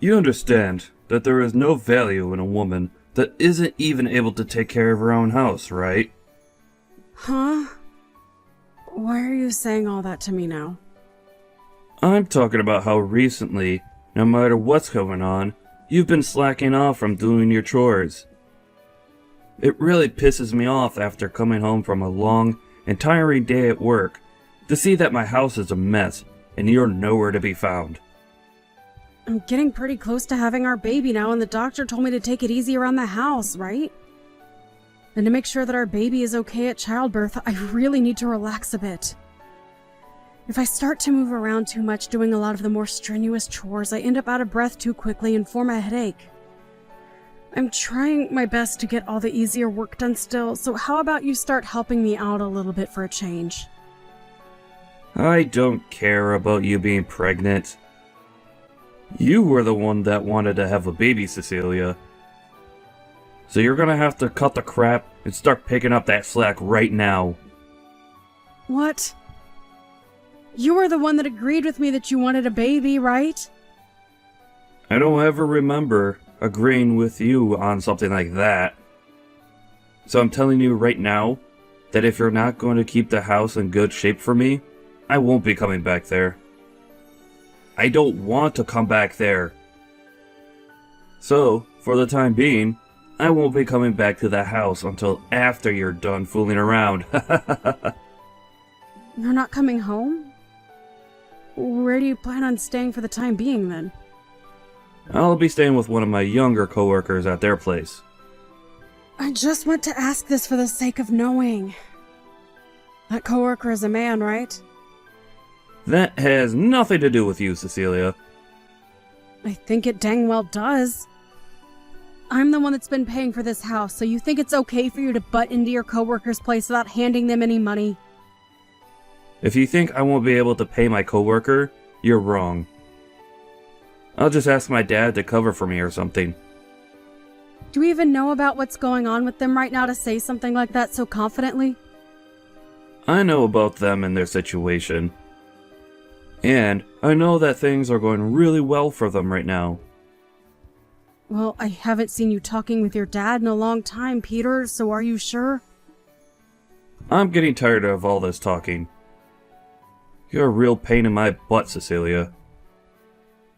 You understand that there is no value in a woman that isn't even able to take care of her own house, right? Huh? Why are you saying all that to me now? I'm talking about how recently, no matter what's going on, you've been slacking off from doing your chores. It really pisses me off after coming home from a long and tiring day at work to see that my house is a mess and you're nowhere to be found. I'm getting pretty close to having our baby now, and the doctor told me to take it easy around the house, right? And to make sure that our baby is okay at childbirth, I really need to relax a bit. If I start to move around too much doing a lot of the more strenuous chores, I end up out of breath too quickly and form a headache. I'm trying my best to get all the easier work done still, so how about you start helping me out a little bit for a change? I don't care about you being pregnant. You were the one that wanted to have a baby, Cecilia. So you're gonna have to cut the crap and start picking up that slack right now. What? You were the one that agreed with me that you wanted a baby, right? I don't ever remember agreeing with you on something like that. So I'm telling you right now that if you're not going to keep the house in good shape for me, I won't be coming back there. I don't want to come back there. So, for the time being, I won't be coming back to the house until after you're done fooling around. You're not coming home? Where do you plan on staying for the time being, then? I'll be staying with one of my younger coworkers at their place. I just want to ask this for the sake of knowing. That coworker is a man, right? That has nothing to do with you, Cecilia. I think it dang well does. I'm the one that's been paying for this house, so you think it's okay for you to butt into your coworker's place without handing them any money? If you think I won't be able to pay my coworker, you're wrong. I'll just ask my dad to cover for me or something. Do we even know about what's going on with them right now to say something like that so confidently? I know about them and their situation. And I know that things are going really well for them right now. Well, I haven't seen you talking with your dad in a long time, Peter, so are you sure? I'm getting tired of all this talking. You're a real pain in my butt, Cecilia.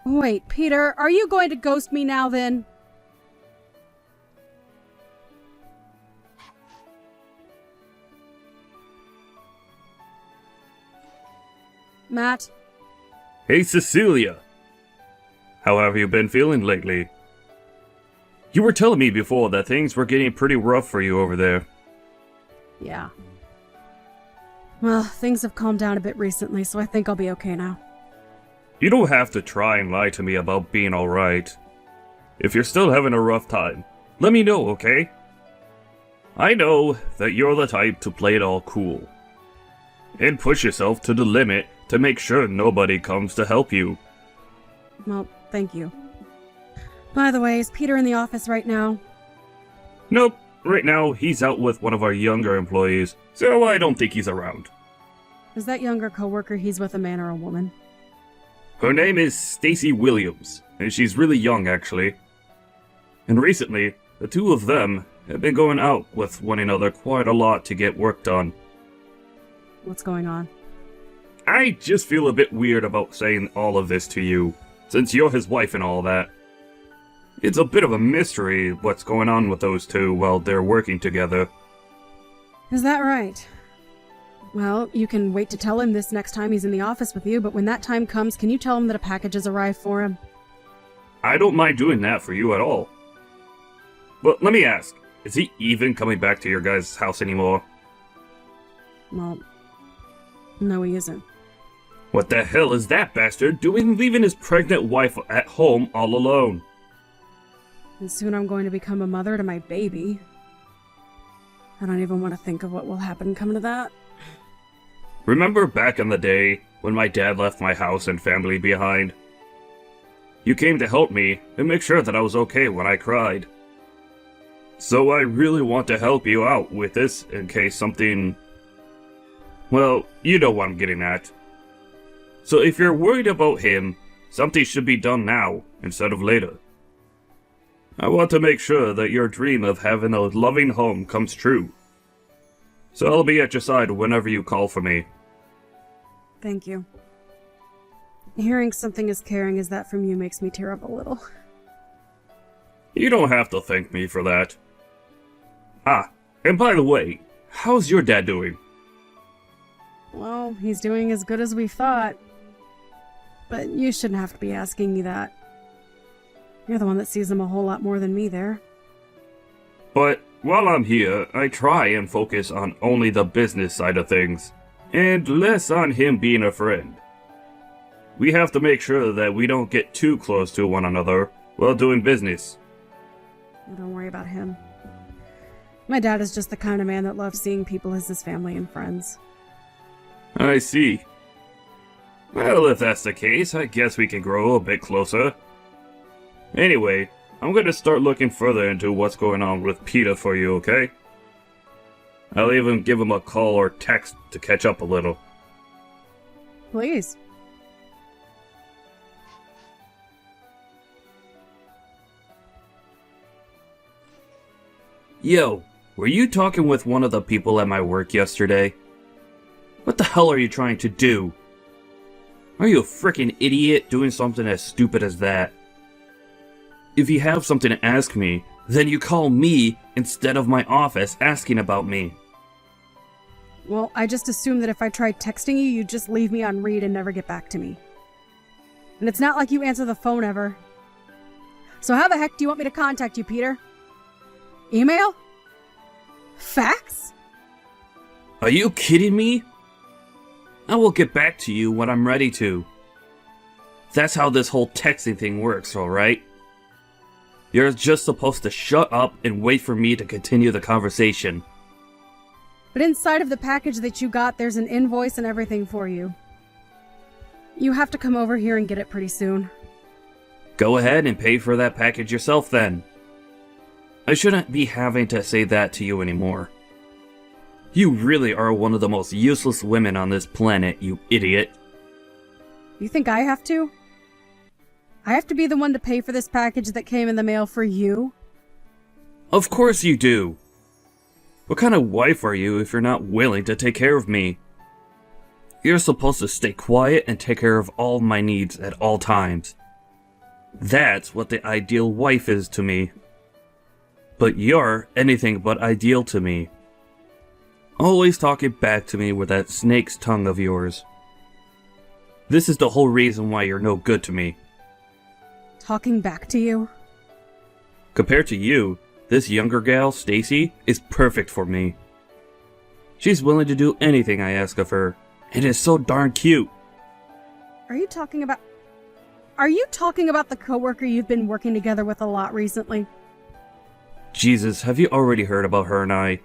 Wait, Peter, are you going to ghost me now then? Matt? Hey, Cecilia! How have you been feeling lately? You were telling me before that things were getting pretty rough for you over there. Yeah. Well, things have calmed down a bit recently, so I think I'll be okay now. You don't have to try and lie to me about being alright. If you're still having a rough time, let me know, okay? I know that you're the type to play it all cool. And push yourself to the limit to make sure nobody comes to help you. Well, thank you. By the way, is Peter in the office right now? Nope, right now he's out with one of our younger employees, so I don't think he's around. Is that younger coworker he's with a man or a woman? Her name is Stacy Williams, and she's really young actually. And recently, the two of them have been going out with one another quite a lot to get work done. What's going on? I just feel a bit weird about saying all of this to you, since you're his wife and all that. It's a bit of a mystery what's going on with those two while they're working together. Is that right? Well, you can wait to tell him this next time he's in the office with you, but when that time comes, can you tell him that a package has arrived for him? I don't mind doing that for you at all. But let me ask, is he even coming back to your guys' house anymore? Well, no he isn't. What the hell is that bastard doing leaving his pregnant wife at home all alone? And soon I'm going to become a mother to my baby. I don't even want to think of what will happen coming to that. Remember back in the day when my dad left my house and family behind? You came to help me and make sure that I was okay when I cried. So I really want to help you out with this in case something... Well, you know what I'm getting at. So if you're worried about him, Something should be done now, instead of later. I want to make sure that your dream of having a loving home comes true. So I'll be at your side whenever you call for me. Thank you. Hearing something as caring as that from you makes me tear up a little. You don't have to thank me for that. Ah, and by the way, how's your dad doing? Well, he's doing as good as we thought. But you shouldn't have to be asking me that. You're the one that sees him a whole lot more than me there. But while I'm here, I try and focus on only the business side of things, and less on him being a friend. We have to make sure that we don't get too close to one another while doing business. Don't worry about him. My dad is just the kind of man that loves seeing people as his family and friends. I see. Well, if that's the case, I guess we can grow a bit closer. Anyway, I'm going to start looking further into what's going on with Peter for you, okay? I'll even give him a call or text to catch up a little. Please. Yo, were you talking with one of the people at my work yesterday? What the hell are you trying to do? Are you a freaking idiot doing something as stupid as that? If you have something to ask me, then you call me instead of my office asking about me. Well, I just assumed that if I tried texting you, you'd just leave me on read and never get back to me. And it's not like you answer the phone ever. So how the heck do you want me to contact you, Peter? Email? Fax? Are you kidding me? I will get back to you when I'm ready to. That's how this whole texting thing works, alright? You're just supposed to shut up and wait for me to continue the conversation. But inside of the package that you got, there's an invoice and everything for you. You have to come over here and get it pretty soon. Go ahead and pay for that package yourself then. I shouldn't be having to say that to you anymore. You really are one of the most useless women on this planet, you idiot. You think I have to? I have to be the one to pay for this package that came in the mail for you? Of course you do. What kind of wife are you if you're not willing to take care of me? You're supposed to stay quiet and take care of all my needs at all times. That's what the ideal wife is to me. But you're anything but ideal to me. Always talking back to me with that snake's tongue of yours. This is the whole reason why you're no good to me. Talking back to you? Compared to you, this younger gal, Stacy, is perfect for me. She's willing to do anything I ask of her, and is so darn cute. Are you talking about the coworker you've been working together with a lot recently? Jesus, have you already heard about her and I?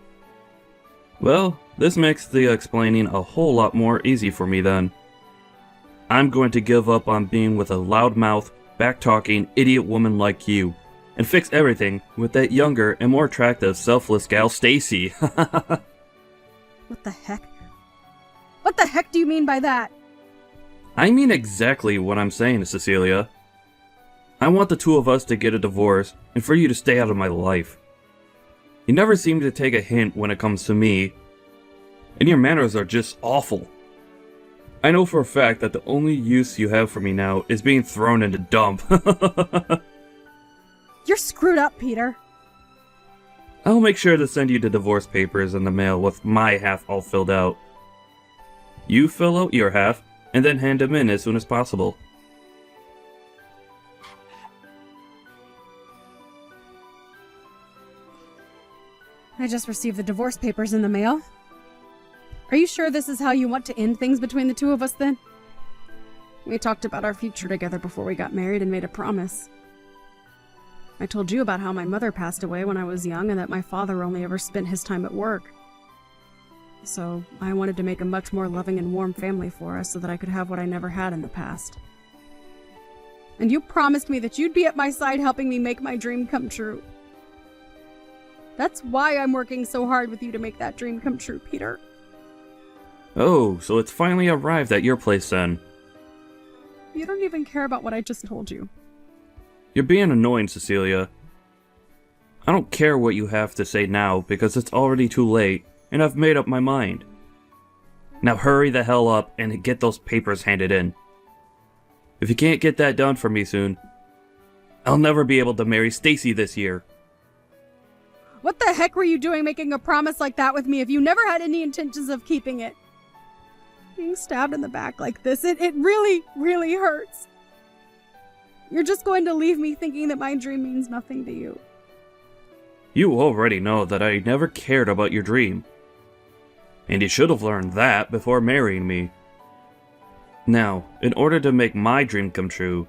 Well, this makes the explaining a whole lot more easy for me then. I'm going to give up on being with a loudmouth, back-talking, idiot woman like you, and fix everything with that younger and more attractive, selfless gal, Stacy. What the heck? What the heck do you mean by that? I mean exactly what I'm saying, Cecilia. I want the two of us to get a divorce, and for you to stay out of my life. You never seem to take a hint when it comes to me, and your manners are just awful. I know for a fact that the only use you have for me now is being thrown in the dump. You're screwed up, Peter. I'll make sure to send you the divorce papers in the mail with my half all filled out. You fill out your half, and then hand them in as soon as possible. I just received the divorce papers in the mail. Are you sure this is how you want to end things between the two of us then? We talked about our future together before we got married and made a promise. I told you about how my mother passed away when I was young and that my father only ever spent his time at work. So I wanted to make a much more loving and warm family for us so that I could have what I never had in the past. And you promised me that you'd be at my side helping me make my dream come true. That's why I'm working so hard with you to make that dream come true, Peter. Oh, so it's finally arrived at your place then. You don't even care about what I just told you. You're being annoying, Cecilia. I don't care what you have to say now because it's already too late and I've made up my mind. Now hurry the hell up and get those papers handed in. If you can't get that done for me soon, I'll never be able to marry Stacy this year. What the heck were you doing making a promise like that with me if you never had any intentions of keeping it? Being stabbed in the back like this, it really, really hurts. You're just going to leave me thinking that my dream means nothing to you. You already know that I never cared about your dream. And you should have learned that before marrying me. Now, in order to make my dream come true,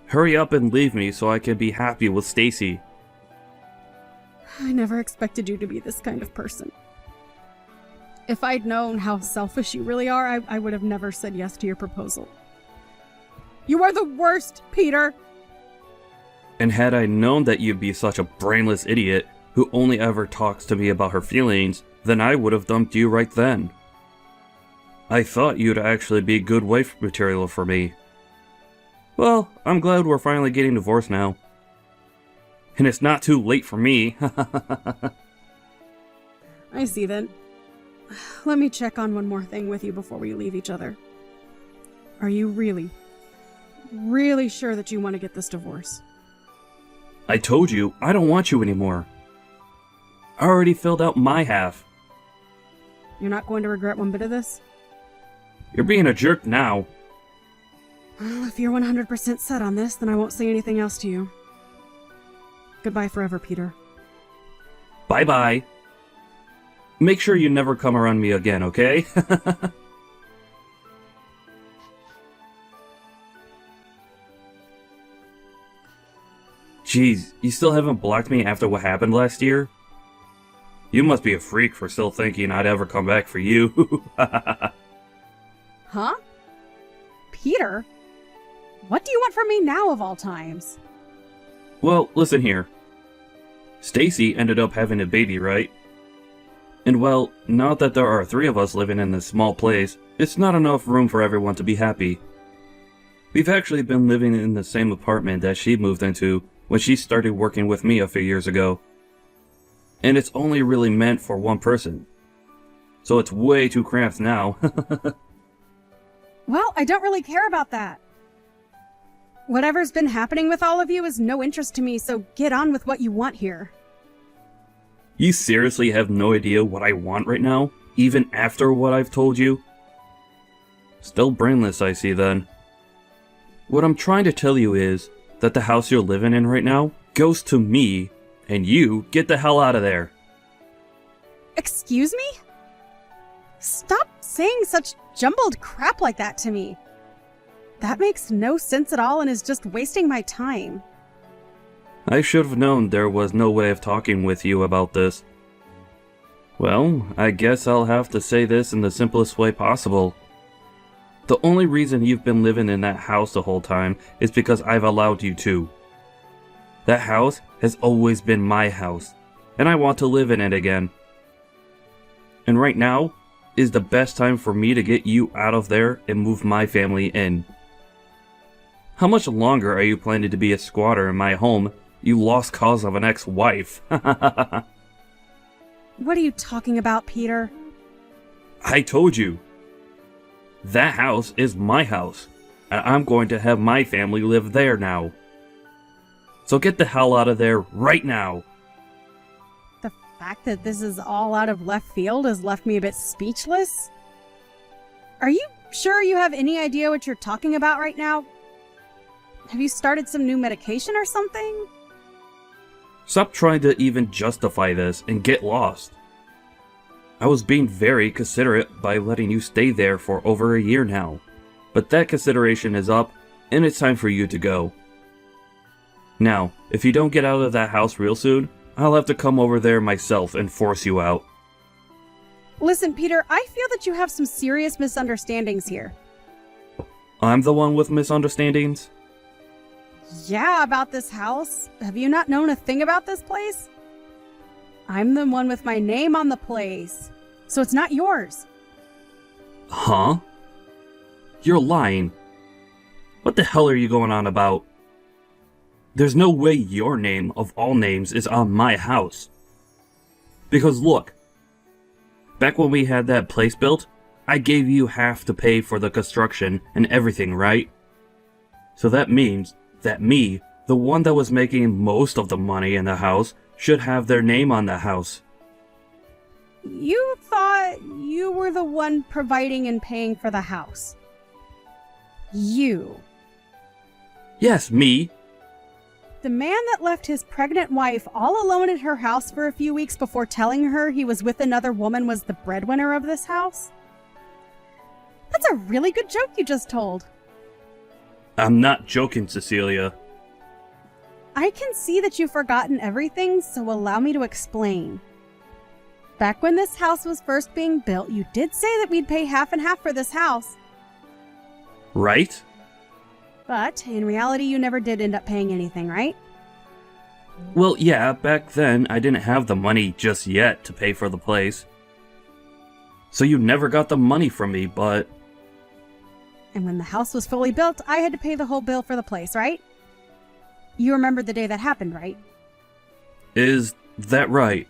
hurry up and leave me so I can be happy with Stacy. I never expected you to be this kind of person. If I'd known how selfish you really are, I would have never said yes to your proposal. You are the worst, Peter! And had I known that you'd be such a brainless idiot who only ever talks to me about her feelings, then I would have dumped you right then. I thought you'd actually be good wife material for me. Well, I'm glad we're finally getting divorced now. And it's not too late for me. I see then. Let me check on one more thing with you before we leave each other. Are you really sure that you want to get this divorce? I told you, I don't want you anymore. I already filled out my half. You're not going to regret one bit of this? You're being a jerk now. Well, if you're 100% set on this, then I won't say anything else to you. Goodbye forever, Peter. Bye-bye. Make sure you never come around me again, okay? Jeez, you still haven't blocked me after what happened last year? You must be a freak for still thinking I'd ever come back for you. Huh? Peter? What do you want from me now of all times? Well, listen here. Stacy ended up having a baby, right? And well, now that there are 3 of us living in this small place, it's not enough room for everyone to be happy. We've actually been living in the same apartment that she moved into when she started working with me a few years ago. And it's only really meant for one person. So it's way too cramped now. Well, I don't really care about that. Whatever's been happening with all of you is no interest to me, so get on with what you want here. You seriously have no idea what I want right now, even after what I've told you? Still brainless, I see then. What I'm trying to tell you is that the house you're living in right now goes to me, and you get the hell out of there. Excuse me? Stop saying such jumbled crap like that to me. That makes no sense at all and is just wasting my time. I should have known there was no way of talking with you about this. Well, I guess I'll have to say this in the simplest way possible. The only reason you've been living in that house the whole time is because I've allowed you to. That house has always been my house, and I want to live in it again. And right now is the best time for me to get you out of there and move my family in. How much longer are you planning to be a squatter in my home, you lost cause of an ex-wife? What are you talking about, Peter? I told you. That house is my house, and I'm going to have my family live there now. So get the hell out of there right now. The fact that this is all out of left field has left me a bit speechless. Are you sure you have any idea what you're talking about right now? Have you started some new medication or something? Stop trying to even justify this and get lost. I was being very considerate by letting you stay there for over a year now, but that consideration is up, and it's time for you to go. Now, if you don't get out of that house real soon, I'll have to come over there myself and force you out. Listen, Peter, I feel that you have some serious misunderstandings here. I'm the one with misunderstandings? Yeah, about this house. Have you not known a thing about this place? I'm the one with my name on the place, so it's not yours. Huh? You're lying. What the hell are you going on about? There's no way your name, of all names, is on my house. Because look, back when we had that place built, I gave you half to pay for the construction and everything, right? So that means that me, the one that was making most of the money in the house, should have their name on the house. You thought you were the one providing and paying for the house. You. Yes, me. The man that left his pregnant wife all alone at her house for a few weeks before telling her he was with another woman was the breadwinner of this house? That's a really good joke you just told. I'm not joking, Cecilia. I can see that you've forgotten everything, so allow me to explain. Back when this house was first being built, you did say that we'd pay half and half for this house. Right? But in reality, you never did end up paying anything, right? Well, yeah, back then I didn't have the money just yet to pay for the place. So you never got the money from me, but... And when the house was fully built, I had to pay the whole bill for the place, right? You remember the day that happened, right? Is that right?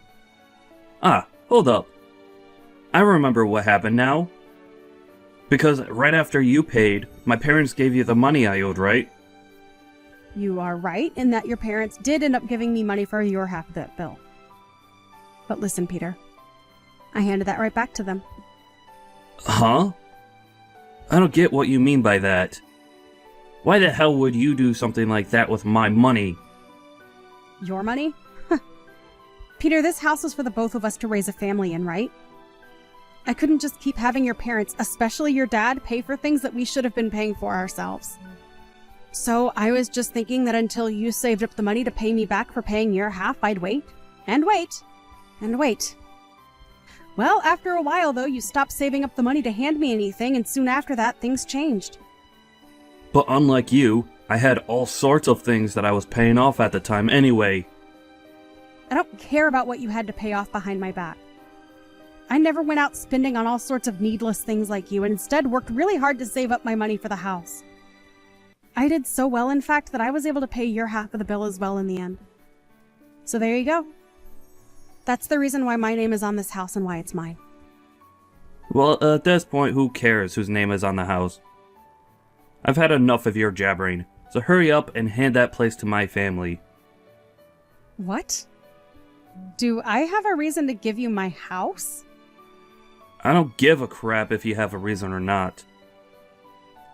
Ah, hold up. I remember what happened now. Because right after you paid, my parents gave you the money I owed, right? You are right in that your parents did end up giving me money for your half of that bill. But listen, Peter. I handed that right back to them. Huh? I don't get what you mean by that. Why the hell would you do something like that with my money? Your money? Peter, this house was for the both of us to raise a family in, right? I couldn't just keep having your parents, especially your dad, pay for things that we should have been paying for ourselves. So I was just thinking that until you saved up the money to pay me back for paying your half, I'd wait, and wait, and wait. Well, after a while, though, you stopped saving up the money to hand me anything, and soon after that, things changed. But unlike you, I had all sorts of things that I was paying off at the time anyway. I don't care about what you had to pay off behind my back. I never went out spending on all sorts of needless things like you, and instead worked really hard to save up my money for the house. I did so well, in fact, that I was able to pay your half of the bill as well in the end. So there you go. That's the reason why my name is on this house and why it's mine. Well, at this point, who cares whose name is on the house? I've had enough of your jabbering, so hurry up and hand that place to my family. What? Do I have a reason to give you my house? I don't give a crap if you have a reason or not.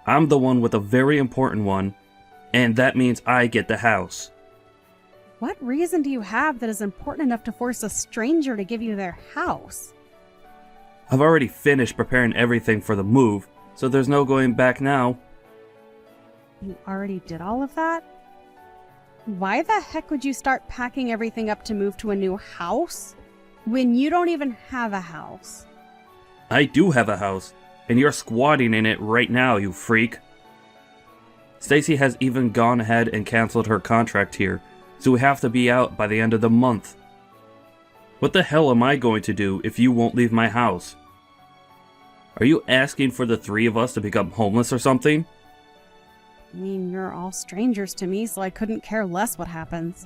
I'm the one with a very important one, and that means I get the house. What reason do you have that is important enough to force a stranger to give you their house? I've already finished preparing everything for the move, so there's no going back now. You already did all of that? Why the heck would you start packing everything up to move to a new house when you don't even have a house? I do have a house, and you're squatting in it right now, you freak. Stacy has even gone ahead and canceled her contract here, so we have to be out by the end of the month. What the hell am I going to do if you won't leave my house? Are you asking for the three of us to become homeless or something? I mean, you're all strangers to me, so I couldn't care less what happens.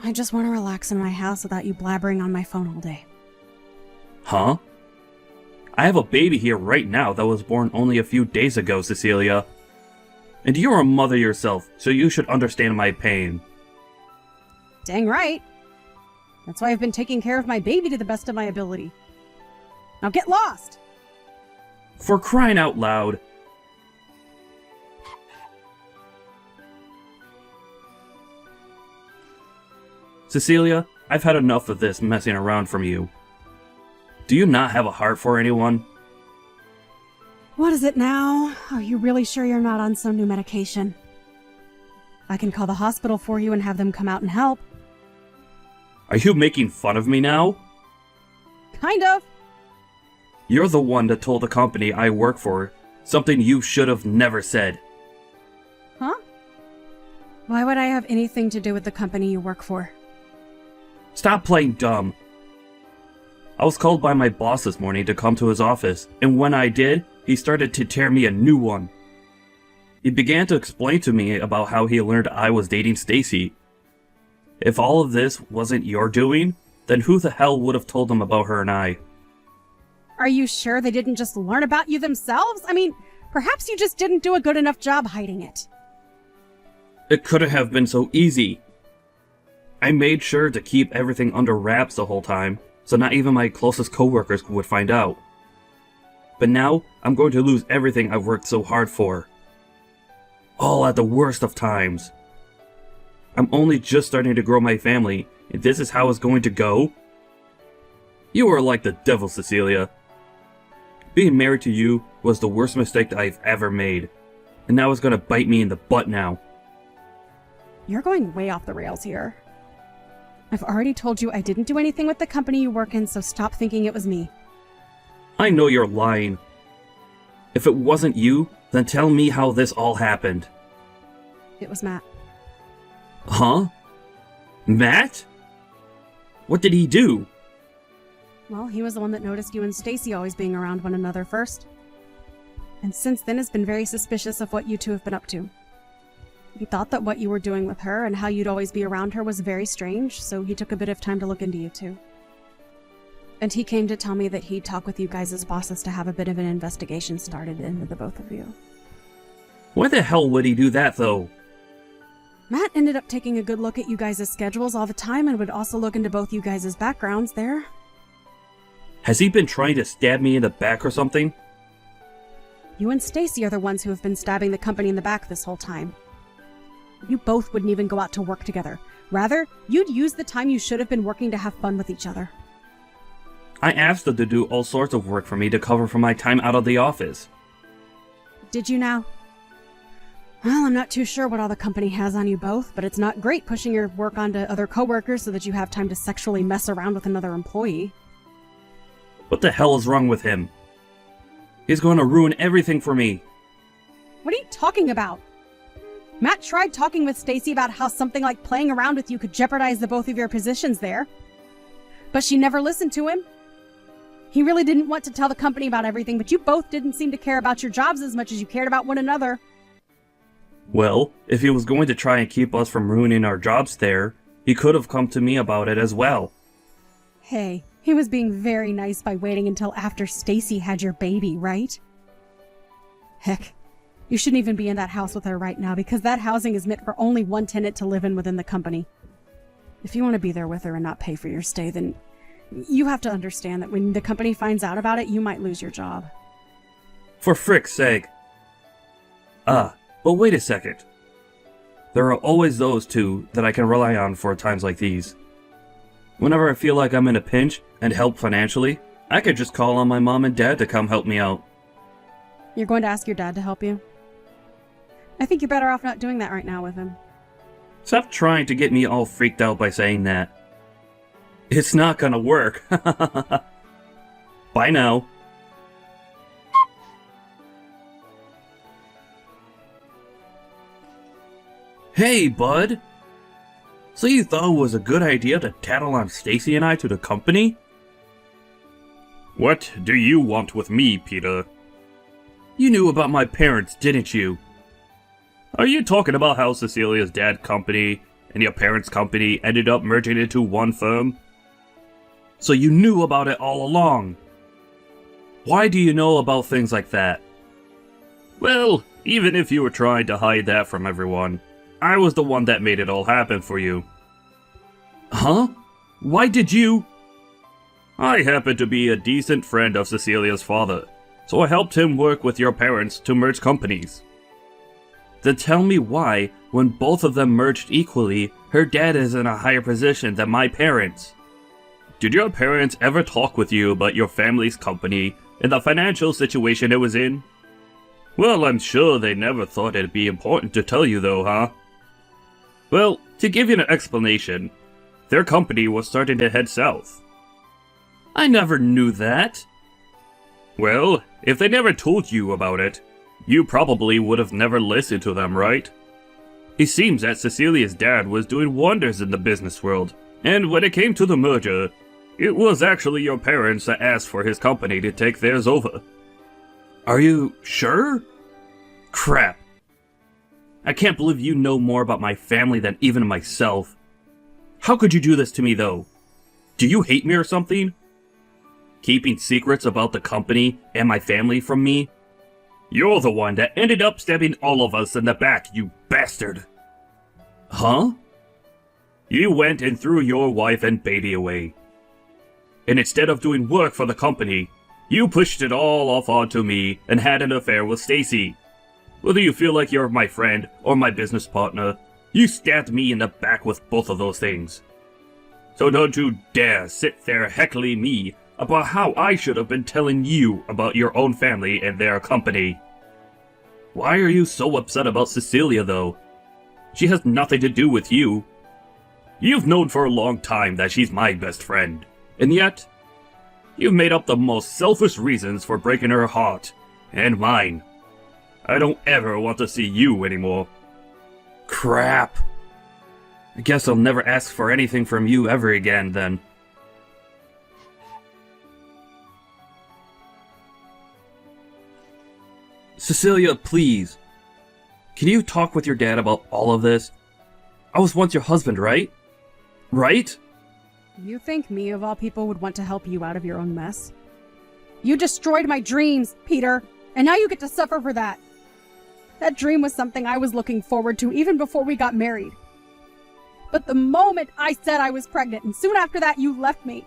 I just want to relax in my house without you blabbering on my phone all day. Huh? I have a baby here right now that was born only a few days ago, Cecilia. And you're a mother yourself, so you should understand my pain. Dang right. That's why I've been taking care of my baby to the best of my ability. Now get lost! For crying out loud. Cecilia, I've had enough of this messing around from you. Do you not have a heart for anyone? What is it now? Are you really sure you're not on some new medication? I can call the hospital for you and have them come out and help. Are you making fun of me now? Kind of. You're the one that told the company I work for something you should have never said. Huh? Why would I have anything to do with the company you work for? Stop playing dumb. I was called by my boss this morning to come to his office, and when I did, he started to tear me a new one. he began to explain to me about how he learned I was dating Stacy. If all of this wasn't your doing, then who the hell would have told him about her and I? Are you sure they didn't just learn about you themselves? I mean, perhaps you just didn't do a good enough job hiding it. It couldn't have been so easy. I made sure to keep everything under wraps the whole time, so not even my closest coworkers would find out. But now, I'm going to lose everything I've worked so hard for. All at the worst of times. I'm only just starting to grow my family, and this is how it's going to go? You are like the devil, Cecilia. Being married to you was the worst mistake that I've ever made, and now it's going to bite me in the butt now. You're going way off the rails here. I've already told you I didn't do anything with the company you work in, so stop thinking it was me. I know you're lying. If it wasn't you, then tell me how this all happened. It was Matt. Huh? Matt? What did he do? Well, he was the one that noticed you and Stacy always being around one another first. And since then has been very suspicious of what you two have been up to. He thought that what you were doing with her and how you'd always be around her was very strange, so he took a bit of time to look into you two. And he came to tell me that he'd talk with you guys as bosses to have a bit of an investigation started into the both of you. Why the hell would he do that, though? Matt ended up taking a good look at you guys' schedules all the time and would also look into both you guys' backgrounds there. Has he been trying to stab me in the back or something? You and Stacy are the ones who have been stabbing the company in the back this whole time. You both wouldn't even go out to work together. Rather, you'd use the time you should have been working to have fun with each other. I asked them to do all sorts of work for me to cover for my time out of the office. Did you now? Well, I'm not too sure what all the company has on you both, but it's not great pushing your work onto other coworkers so that you have time to sexually mess around with another employee. What the hell is wrong with him? He's going to ruin everything for me. What are you talking about? Matt tried talking with Stacy about how something like playing around with you could jeopardize the both of your positions there. But she never listened to him. He really didn't want to tell the company about everything, but you both didn't seem to care about your jobs as much as you cared about one another. Well, if he was going to try and keep us from ruining our jobs there, he could have come to me about it as well. Hey, he was being very nice by waiting until after Stacy had your baby, right? Heck, you shouldn't even be in that house with her right now because that housing is meant for only one tenant to live in within the company. If you want to be there with her and not pay for your stay, then you have to understand that when the company finds out about it, you might lose your job. For frick's sake. But wait a second. There are always those two that I can rely on for times like these. Whenever I feel like I'm in a pinch and help financially, I could just call on my mom and dad to come help me out. You're going to ask your dad to help you? I think you're better off not doing that right now with him. Stop trying to get me all freaked out by saying that. It's not gonna work. Bye now. Hey, bud! So you thought it was a good idea to tattle on Stacy and I to the company? What do you want with me, Peter? You knew about my parents, didn't you? Are you talking about how Cecilia's dad's company and your parents' company ended up merging into one firm? So you knew about it all along. Why do you know about things like that? Well, even if you were trying to hide that from everyone, I was the one that made it all happen for you. Huh? Why did you? I happen to be a decent friend of Cecilia's father, so I helped him work with your parents to merge companies. Then tell me why, when both of them merged equally, her dad is in a higher position than my parents. Did your parents ever talk with you about your family's company and the financial situation it was in? Well, I'm sure they never thought it'd be important to tell you though, huh? Well, to give you an explanation, their company was starting to head south. I never knew that. Well, if they never told you about it, you probably would have never listened to them, right? It seems that Cecilia's dad was doing wonders in the business world, and when it came to the merger, it was actually your parents that asked for his company to take theirs over. Are you sure? Crap. I can't believe you know more about my family than even myself. How could you do this to me, though? Do you hate me or something? Keeping secrets about the company and my family from me? You're the one that ended up stabbing all of us in the back, you bastard! Huh? You went and threw your wife and baby away. And instead of doing work for the company, you pushed it all off onto me and had an affair with Stacy. Whether you feel like you're my friend or my business partner, you stabbed me in the back with both of those things. So don't you dare sit there heckling me about how I should have been telling you about your own family and their company. Why are you so upset about Cecilia, though? She has nothing to do with you. You've known for a long time that she's my best friend, and yet, you've made up the most selfish reasons for breaking her heart, and mine. I don't ever want to see you anymore. Crap. I guess I'll never ask for anything from you ever again, then. Cecilia, please. Can you talk with your dad about all of this? I was once your husband, right? Right? You think me, of all people, would want to help you out of your own mess? You destroyed my dreams, Peter, and now you get to suffer for that. That dream was something I was looking forward to even before we got married. But the moment I said I was pregnant, and soon after that you left me,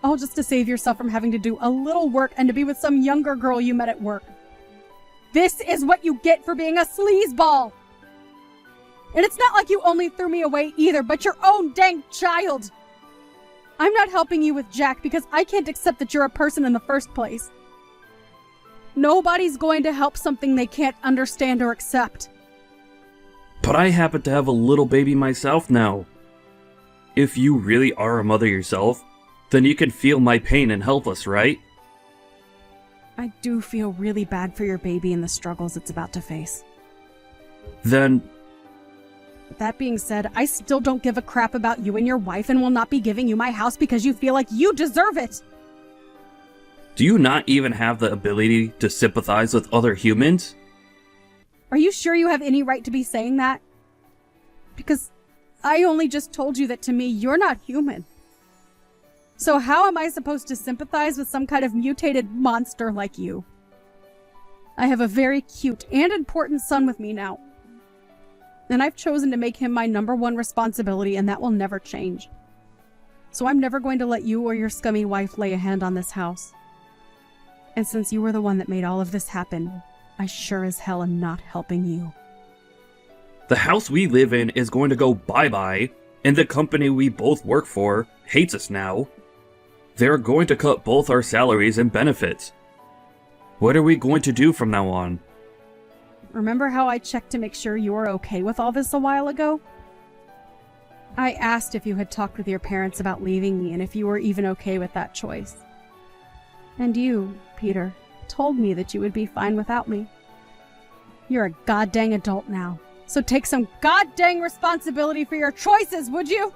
all just to save yourself from having to do a little work and to be with some younger girl you met at work. This is what you get for being a sleazeball! And it's not like you only threw me away either, but your own dang child! I'm not helping you with Jack because I can't accept that you're a person in the first place. Nobody's going to help something they can't understand or accept. But I happen to have a little baby myself now. If you really are a mother yourself, then you can feel my pain and help us, right? I do feel really bad for your baby and the struggles it's about to face. Then... That being said, I still don't give a crap about you and your wife and will not be giving you my house because you feel like you deserve it! Do you not even have the ability to sympathize with other humans? Are you sure you have any right to be saying that? Because I only just told you that to me, you're not human. So how am I supposed to sympathize with some kind of mutated monster like you? I have a very cute and important son with me now. And I've chosen to make him my #1 responsibility, and that will never change. So I'm never going to let you or your scummy wife lay a hand on this house. And since you were the one that made all of this happen, I sure as hell am not helping you. The house we live in is going to go bye-bye, and the company we both work for hates us now. They're going to cut both our salaries and benefits. What are we going to do from now on? Remember how I checked to make sure you were okay with all this a while ago? I asked if you had talked with your parents about leaving me and if you were even okay with that choice. And you, Peter, told me that you would be fine without me. You're a goddamn adult now, so take some goddamn responsibility for your choices, would you?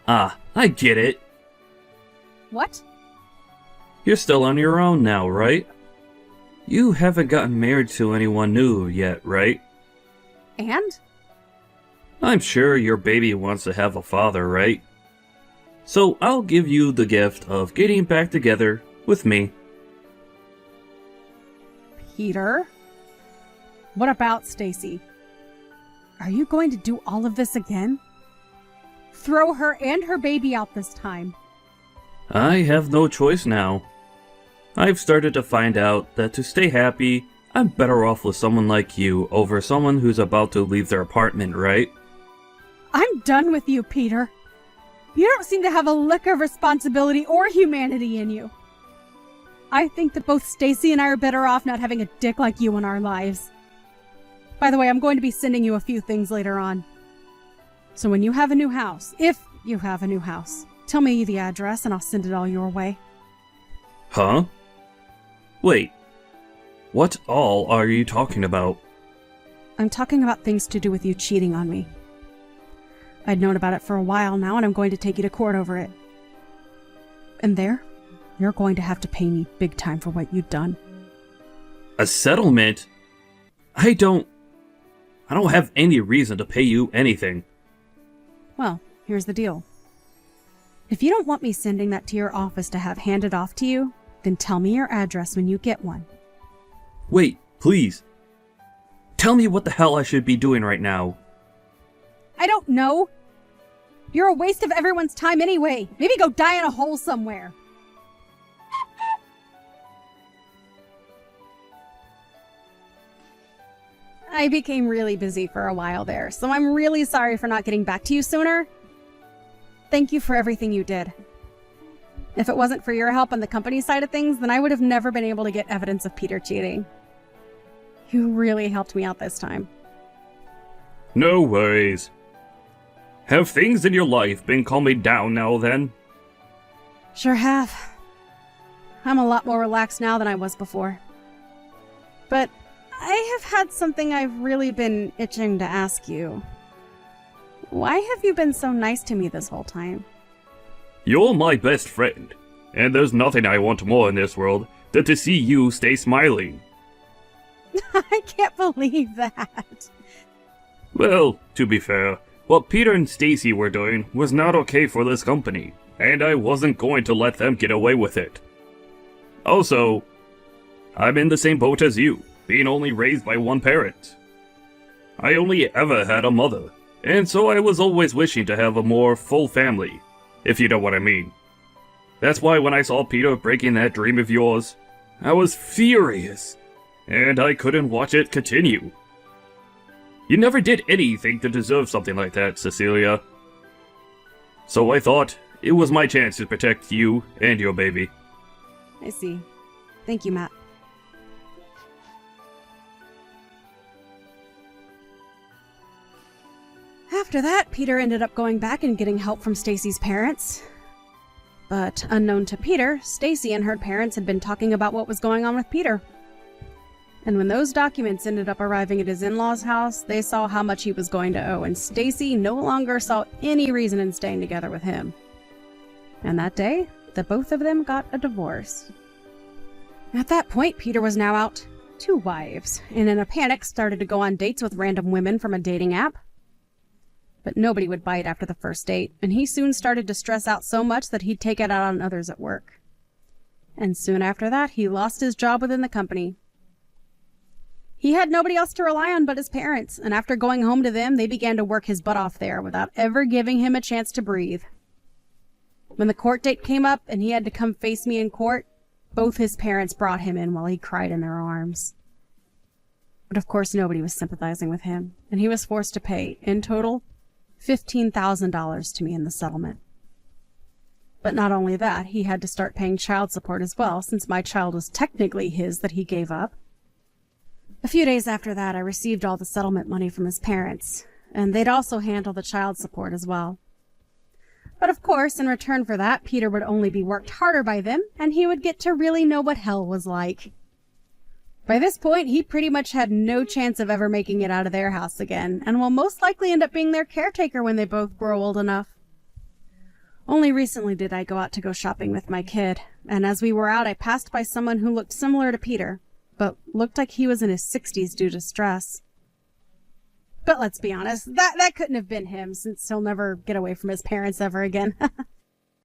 Ah, I get it. What? You're still on your own now, right? You haven't gotten married to anyone new yet, right? And? I'm sure your baby wants to have a father, right? So I'll give you the gift of getting back together with me. Peter? What about Stacy? Are you going to do all of this again? Throw her and her baby out this time. I have no choice now. I've started to find out that to stay happy, I'm better off with someone like you over someone who's about to leave their apartment, right? I'm done with you, Peter. You don't seem to have a lick of responsibility or humanity in you. I think that both Stacy and I are better off not having a dick like you in our lives. By the way, I'm going to be sending you a few things later on. So when you have a new house, if you have a new house, tell me the address and I'll send it all your way. Huh? Wait. What all are you talking about? I'm talking about things to do with you cheating on me. I'd known about it for a while now, and I'm going to take you to court over it. And there, you're going to have to pay me big time for what you've done. A settlement? I don't... I don't have any reason to pay you anything. Well, here's the deal. If you don't want me sending that to your office to have handed off to you, then tell me your address when you get one. Wait, please. Tell me what the hell I should be doing right now. I don't know. You're a waste of everyone's time anyway. Maybe go die in a hole somewhere. I became really busy for a while there, so I'm really sorry for not getting back to you sooner. Thank you for everything you did. If it wasn't for your help on the company side of things, then I would have never been able to get evidence of Peter cheating. You really helped me out this time. No worries. Have things in your life been calming down now then? Sure have. I'm a lot more relaxed now than I was before. But I have had something I've really been itching to ask you. Why have you been so nice to me this whole time? You're my best friend, and there's nothing I want more in this world than to see you stay smiling. I can't believe that. Well, to be fair, what Peter and Stacy were doing was not okay for this company, and I wasn't going to let them get away with it. Also, I'm in the same boat as you, being only raised by one parent. I only ever had a mother, and so I was always wishing to have a more full family, if you know what I mean. That's why when I saw Peter breaking that dream of yours, I was furious, and I couldn't watch it continue. You never did anything to deserve something like that, Cecilia. So I thought it was my chance to protect you and your baby. I see. Thank you, Matt. After that, Peter ended up going back and getting help from Stacy's parents. But unknown to Peter, Stacy and her parents had been talking about what was going on with Peter. And when those documents ended up arriving at his in-laws' house, they saw how much he was going to owe, and Stacy no longer saw any reason in staying together with him. And that day, the both of them got a divorce. At that point, Peter was now out 2 wives, and in a panic started to go on dates with random women from a dating app. But nobody would bite after the first date, and he soon started to stress out so much that he'd take it out on others at work. And soon after that, he lost his job within the company. He had nobody else to rely on but his parents, and after going home to them, they began to work his butt off there without ever giving him a chance to breathe. When the court date came up and he had to come face me in court, both his parents brought him in while he cried in their arms. But of course nobody was sympathizing with him, and he was forced to pay, in total, $15,000 to me in the settlement. But not only that, he had to start paying child support as well, since my child was technically his that he gave up. A few days after that, I received all the settlement money from his parents, and they'd also handle the child support as well. But of course, in return for that, Peter would only be worked harder by them, and he would get to really know what hell was like. By this point, he pretty much had no chance of ever making it out of their house again, and will most likely end up being their caretaker when they both grow old enough. Only recently did I go out to go shopping with my kid, and as we were out, I passed by someone who looked similar to Peter, but looked like he was in his 60s due to stress. But let's be honest, that couldn't have been him, since he'll never get away from his parents ever again.